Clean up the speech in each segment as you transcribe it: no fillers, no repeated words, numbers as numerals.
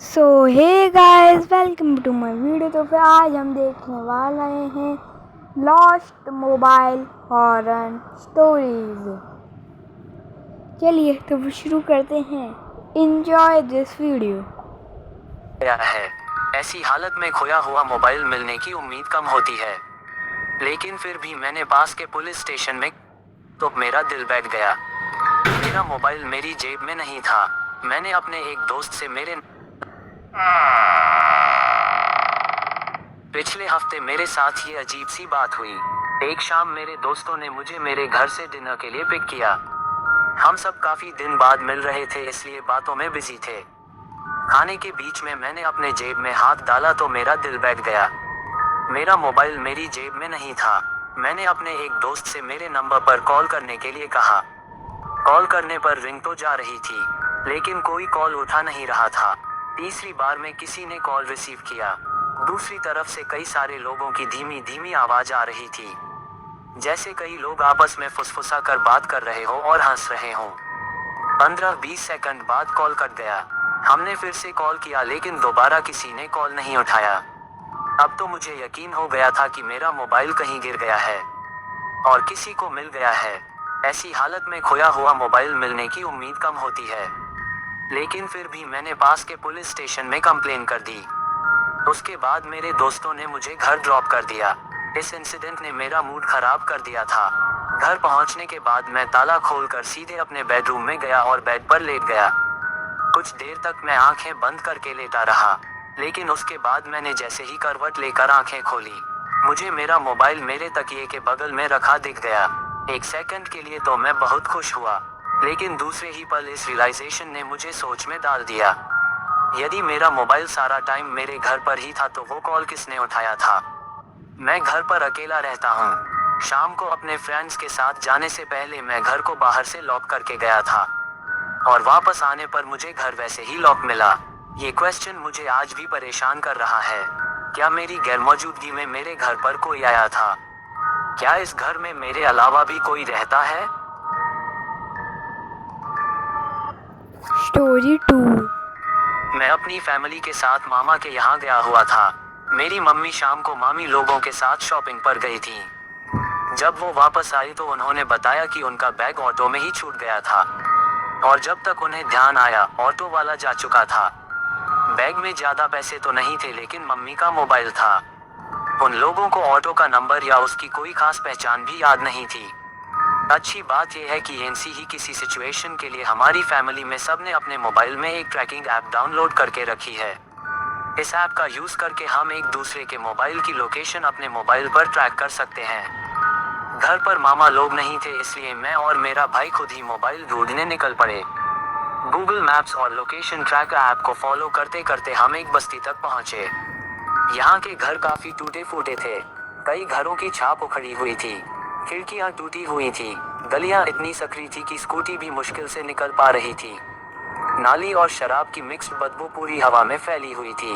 So hey guys, welcome to my video. तो फिर आज हम देखने वाले हैं लॉस्ट मोबाइल हॉरर स्टोरीज। चलिए तो फिर शुरू करते हैं। Enjoy this video. है ऐसी हालत में खोया हुआ मोबाइल मिलने की उम्मीद कम होती है, लेकिन फिर भी मैंने पास के पुलिस स्टेशन में तो मेरा दिल बैठ गया। मेरा मोबाइल मेरी जेब में नहीं था। मैंने अपने एक दोस्त से पिछले हफ्ते मेरे साथ ये अजीब सी बात हुई। एक शाम मेरे दोस्तों ने मुझे मेरे घर से डिनर के लिए पिक किया। हम सब काफी दिन बाद मिल रहे थे, इसलिए बातों में बिजी थे। खाने के बीच में मैंने अपने जेब में हाथ डाला तो मेरा दिल बैठ गया। मेरा मोबाइल मेरी जेब में नहीं था। मैंने अपने एक दोस्त से मेरे नंबर पर कॉल करने के लिए कहा। कॉल करने पर रिंग तो जा रही थी, लेकिन कोई कॉल उठा नहीं रहा था। तीसरी बार में किसी ने कॉल रिसीव किया। दूसरी तरफ से कई सारे लोगों की धीमी धीमी आवाज आ रही थी, जैसे कई लोग आपस में फुसफुसा कर बात कर रहे हो और हंस रहे हो। 15-20 सेकंड बाद कॉल कट गया। हमने फिर से कॉल किया, लेकिन दोबारा किसी ने कॉल नहीं उठाया। अब तो मुझे यकीन हो गया था कि मेरा मोबाइल कहीं गिर गया है और किसी को मिल गया है। ऐसी हालत में खोया हुआ मोबाइल मिलने की उम्मीद कम होती है, लेकिन फिर भी मैंने पास के पुलिस स्टेशन में कंप्लेन कर दी। उसके बाद मेरे दोस्तों ने मुझे घर ड्रॉप कर दिया। इस इंसिडेंट ने मेरा मूड खराब कर दिया था। घर पहुंचने के बाद मैं ताला खोलकर सीधे अपने बेडरूम में गया और बेड पर लेट गया। कुछ देर तक मैं आंखें बंद करके लेटा रहा, लेकिन उसके बाद मैंने जैसे ही करवट लेकर आंखें खोली, मुझे मेरा मोबाइल मेरे तकिए के बगल में रखा दिख गया। एक सेकंड के लिए तो मैं बहुत खुश हुआ, लेकिन दूसरे ही पल इस रियलाइजेशन ने मुझे सोच में डाल दिया। यदि मेरा मोबाइल सारा टाइम मेरे घर पर ही था तो वो कॉल किसने उठाया था? मैं घर पर अकेला रहता हूँ। शाम को अपने फ्रेंड्स के साथ जाने से पहले मैं घर को बाहर से लॉक करके गया था, और वापस आने पर मुझे घर वैसे ही लॉक मिला। ये क्वेश्चन मुझे आज भी परेशान कर रहा है। क्या मेरी गैरमौजूदगी में मेरे घर पर कोई आया था? क्या इस घर में मेरे अलावा भी कोई रहता है? स्टोरी 2। मैं अपनी फैमिली के साथ मामा के यहाँ गया हुआ था। मेरी मम्मी शाम को मामी लोगों के साथ शॉपिंग पर गई थी। जब वो वापस आई तो उन्होंने बताया कि उनका बैग ऑटो में ही छूट गया था, और जब तक उन्हें ध्यान आया ऑटो वाला जा चुका था। बैग में ज्यादा पैसे तो नहीं थे, लेकिन मम्मी का मोबाइल था। उन लोगों को ऑटो का नंबर या उसकी कोई खास पहचान भी याद नहीं थी। अच्छी बात यह है कि ऐसी ही किसी सिचुएशन के लिए हमारी फैमिली में सबने अपने मोबाइल में एक ट्रैकिंग ऐप डाउनलोड करके रखी है। इस ऐप का यूज करके हम एक दूसरे के मोबाइल की लोकेशन अपने मोबाइल पर ट्रैक कर सकते हैं। घर पर मामा लोग नहीं थे, इसलिए मैं और मेरा भाई खुद ही मोबाइल ढूंढने निकल पड़े। गूगल मैप्स और लोकेशन ट्रैकर ऐप को फॉलो करते करते हम एक बस्ती तक पहुंचे। यहाँ के घर काफी टूटे फूटे थे। कई घरों की छाप उखड़ी हुई थी, खिड़कियां टूटी हुई थी, गलियां इतनी सकरी थी कि स्कूटी भी मुश्किल से निकल पा रही थी। नाली और शराब की मिक्स्ड बदबू पूरी हवा में फैली हुई थी।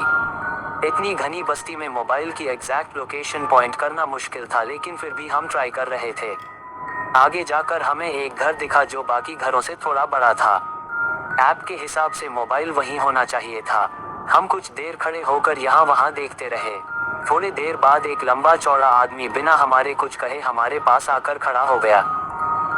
इतनी घनी बस्ती में मोबाइल की एग्जैक्ट लोकेशन पॉइंट करना मुश्किल था, लेकिन फिर भी हम ट्राई कर रहे थे। आगे जाकर हमें एक घर दिखा जो बाकी घरों से थोड़ा बड़ा था। ऐप के हिसाब से मोबाइल वहीं होना चाहिए था। हम कुछ देर खड़े होकर यहाँ वहाँ देखते रहे। थोड़ी देर बाद एक लंबा चौड़ा आदमी बिना हमारे कुछ कहे हमारे पास आकर खड़ा हो गया।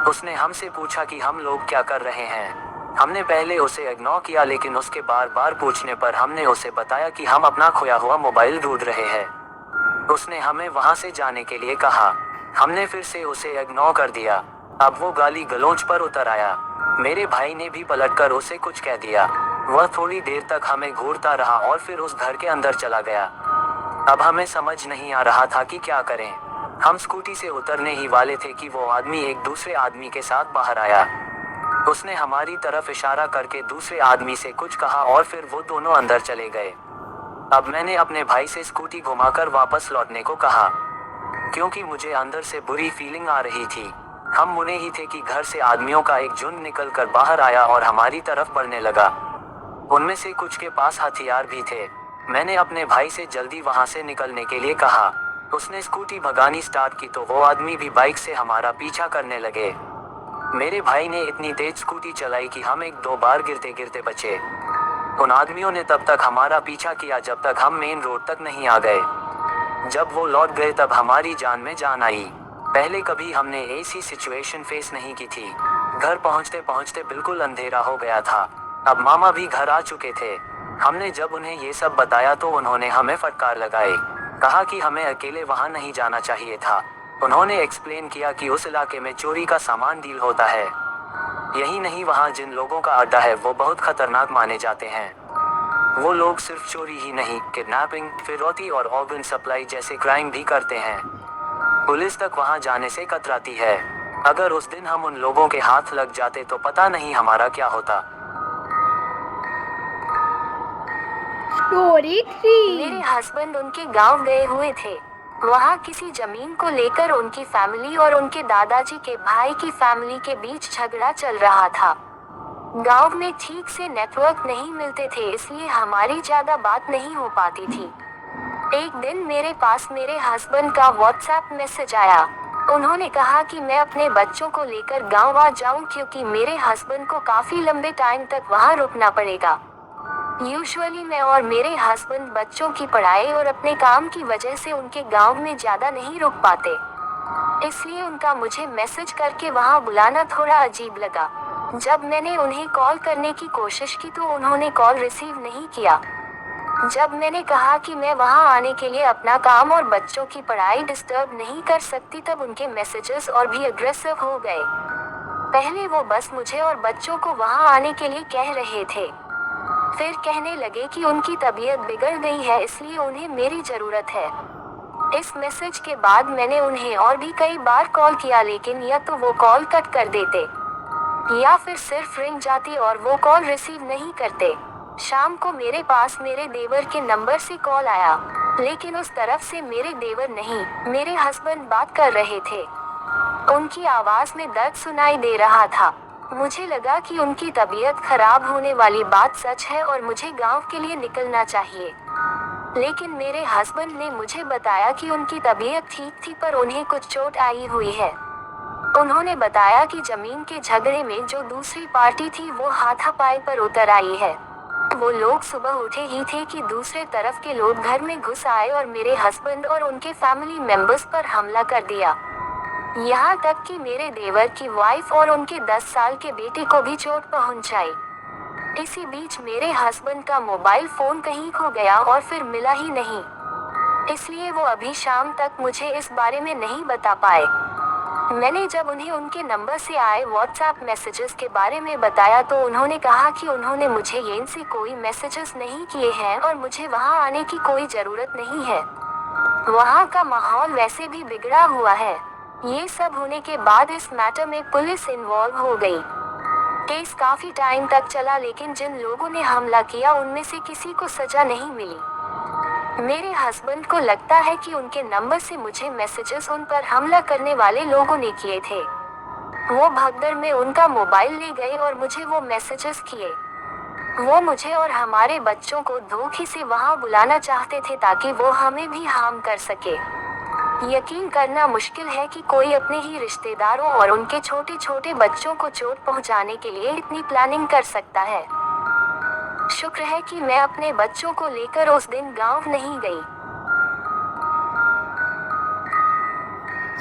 उसने हमसे पूछा कि हम लोग क्या कर रहे हैं। हमने पहले उसे इग्नोर किया, लेकिन उसके बार बार पूछने पर हमने उसे बताया कि हम अपना खोया हुआ मोबाइल ढूंढ रहे हैं। उसने हमें वहां से जाने के लिए कहा। हमने फिर से उसे इग्नोर कर दिया। अब वो गाली गलौज पर उतर आया। मेरे भाई ने भी पलटकर उसे कुछ कह दिया। वह थोड़ी देर तक हमें घूरता रहा और फिर उस घर के अंदर चला गया। अब हमें समझ नहीं आ रहा था कि क्या करें। हम स्कूटी से उतरने ही वाले थे कि वो आदमी एक दूसरे आदमी के साथ बाहर आया। उसने हमारी तरफ इशारा करके दूसरे आदमी से कुछ कहा और फिर वो दोनों अंदर चले गए। अब मैंने अपने भाई से स्कूटी घुमाकर वापस लौटने को कहा, क्योंकि मुझे अंदर से बुरी फीलिंग आ रही थी। हम मुड़े ही थे कि घर से आदमियों का एक झुंड निकलकर बाहर आया और हमारी तरफ बढ़ने लगा। उनमें से कुछ के पास हथियार भी थे। मैंने अपने भाई से जल्दी वहां से निकलने के लिए कहा। उसने स्कूटी भगानी स्टार्ट की तो वो आदमी भी बाइक से हमारा पीछा करने लगे। मेरे भाई ने इतनी तेज स्कूटी चलाई कि हम एक दो बार गिरते गिरते बचे। उन आदमियों ने तब तक हमारा पीछा किया जब तक हम मेन रोड तक नहीं आ गए। जब वो लौट गए तब हमारी जान में जान आई। पहले कभी हमने ऐसी सिचुएशन फेस नहीं की थी। घर पहुंचते पहुंचते बिल्कुल अंधेरा हो गया था। अब मामा भी घर आ चुके थे। हमने जब उन्हें ये सब बताया तो उन्होंने हमें फटकार लगाए। कहा कि हमें अकेले वहां नहीं जाना चाहिए था। उन्होंने एक्सप्लेन किया कि उस इलाके में चोरी का सामान डील होता है। यही नहीं, वहां जिन लोगों का अड्डा है वो बहुत खतरनाक माने जाते हैं। वो लोग सिर्फ चोरी ही नहीं, किडनैपिंग, फिरौती और ऑर्गन सप्लाई जैसे क्राइम भी करते हैं। पुलिस तक वहां जाने से कतराती है। अगर उस दिन हम उन लोगों के हाथ लग जाते तो पता नहीं हमारा क्या होता। स्टोरी 3। मेरे हस्बैंड उनके गांव गए हुए थे। वहां किसी जमीन को लेकर उनकी फैमिली और उनके दादाजी के भाई की फैमिली के बीच झगड़ा चल रहा था। गांव में ठीक से नेटवर्क नहीं मिलते थे, इसलिए हमारी ज्यादा बात नहीं हो पाती थी। एक दिन मेरे पास मेरे हस्बैंड का व्हाट्सएप मैसेज आया। उन्होंने कहा कि मैं अपने बच्चों को लेकर गांव आ जाऊं क्योंकि मेरे हस्बैंड को काफी लंबे टाइम तक वहां रुकना पड़ेगा। यूजुअली मैं और मेरे हस्बैंड बच्चों की पढ़ाई और अपने काम की वजह से उनके गांव में ज्यादा नहीं रुक पाते, इसलिए उनका मुझे मैसेज करके वहां बुलाना थोड़ा अजीब लगा। जब मैंने उन्हें कॉल करने की कोशिश की तो उन्होंने कॉल रिसीव नहीं किया। जब मैंने कहा कि मैं वहां आने के लिए अपना काम और बच्चों की पढ़ाई डिस्टर्ब नहीं कर सकती तब उनके मैसेजेस और भी अग्रेसिव हो गए। पहले वो बस मुझे और बच्चों को वहां आने के लिए कह रहे थे, फिर कहने लगे कि उनकी तबीयत बिगड़ गई है इसलिए उन्हें मेरी जरूरत है। इस मैसेज के बाद मैंने उन्हें और भी कई बार कॉल किया, लेकिन या तो वो कॉल कट कर देते या फिर सिर्फ रिंग जाती और वो कॉल रिसीव नहीं करते। शाम को मेरे पास मेरे देवर के नंबर से कॉल आया, लेकिन उस तरफ से मेरे देवर नहीं, मेरे हस्बैंड बात कर रहे थे। उनकी आवाज में दर्द सुनाई दे रहा था। मुझे लगा कि उनकी तबीयत खराब होने वाली बात सच है और मुझे गांव के लिए निकलना चाहिए। लेकिन मेरे हस्बैंड ने मुझे बताया कि उनकी तबीयत ठीक थी पर उन्हें कुछ चोट आई हुई है। उन्होंने बताया कि जमीन के झगड़े में जो दूसरी पार्टी थी वो हाथापाई पर उतर आई है। वो लोग सुबह उठे ही थे कि दूसरे तरफ के लोग घर में घुस आए और मेरे हस्बैंड और उनके फैमिली मेंबर्स पर हमला कर दिया। यहाँ तक कि मेरे देवर की वाइफ और उनके 10 साल के बेटे को भी चोट पहुंचाई। इसी बीच मेरे हस्बैंड का मोबाइल फोन कहीं खो गया और फिर मिला ही नहीं, इसलिए वो अभी शाम तक मुझे इस बारे में नहीं बता पाए। मैंने जब उन्हें उनके नंबर से आए व्हाट्सएप मैसेजेस के बारे में बताया तो उन्होंने कहा कि उन्होंने मुझे येन से कोई मैसेजेस नहीं किए हैं और मुझे वहां आने की कोई ज़रूरत नहीं है। वहां का माहौल वैसे भी बिगड़ा हुआ है। ये सब होने के बाद इस मैटर में पुलिस इन्वॉल्व हो गई। केस काफी टाइम तक चला, लेकिन जिन लोगों ने हमला किया उनमें से किसी को सजा नहीं मिली। मेरे हस्बैंड को लगता है कि उनके नंबर से मुझे मैसेजेस उन पर हमला करने वाले लोगों ने किए थे। वो भगदड़ में उनका मोबाइल ले गए और मुझे वो मैसेजेस किए। वो मुझे और हमारे बच्चों को धोखे से वहां बुलाना चाहते थे ताकि वो हमें भी हार्म कर सके। यकीन करना मुश्किल है कि कोई अपने ही रिश्तेदारों और उनके छोटे छोटे बच्चों को चोट पहुंचाने के लिए इतनी प्लानिंग कर सकता है। शुक्र है कि मैं अपने बच्चों को लेकर उस दिन गांव नहीं गई।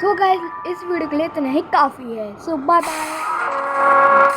सो गाइस, इस वीडियो के लिए इतना ही काफ़ी है। सो बाय बाय।